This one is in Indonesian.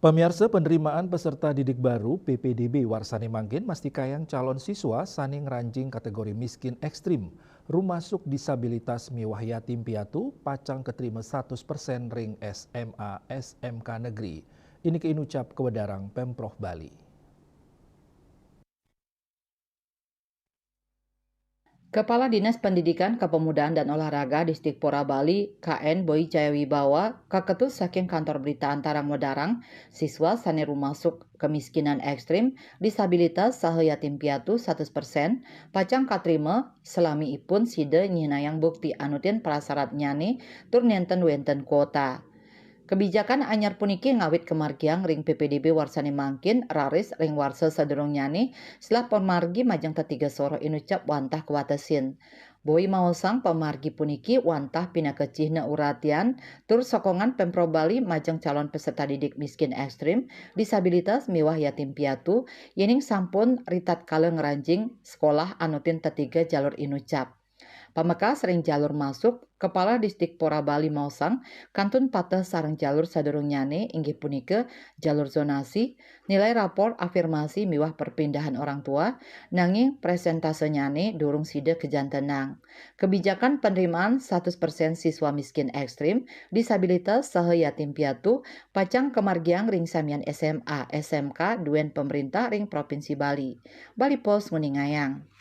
Pemirsa penerimaan peserta didik baru PPDB Warsani Mangkin mastikayang calon siswa sani ngranjing kategori miskin ekstrim. Rumasuk disabilitas miwah yatim piatu pacang keterima 100% ring SMA SMK negeri. Ini keinucap kewedarang Pemprov Bali. Kepala Dinas Pendidikan Kepemudaan dan Olahraga Distrik Pora Bali, KN Boy Jayawibawa, kaketus saking kantor berita antara Modarang, siswa sani rumasuk kemiskinan ekstrim, disabilitas saha yatim piatu 100%, pacang katrima selami ipun side nyinayang bukti anutin prasarat nyane tur nenten wenten kuota. Kebijakan anyar puniki ngawit kemargiang ring PPDB Warsani Mangkin raris ring warsa sadurung nyani setelah pemargi majang tetiga soro inucap wantah kuatesin. Boy maosang pemargi puniki wantah pinakecihna uratian tur sokongan Pemprov Bali majang calon peserta didik miskin ekstrim disabilitas miwah yatim piatu yening sampun ritat kala ngeranjing sekolah anutin tetiga jalur inucap. Pameka sering jalur masuk, Kepala Distrik Pora Bali Mausang, kantun patah sarang jalur sadurung nyane inggih punika jalur zonasi, nilai rapor afirmasi miwah perpindahan orang tua, nanging presentase nyane durung sida kejantenang. Kebijakan penerimaan 100% siswa miskin ekstrim, disabilitas saha yatim piatu, pacang kemargiang ring samian SMA, SMK, duen pemerintah ring Provinsi Bali. Bali Pos Nguningayang.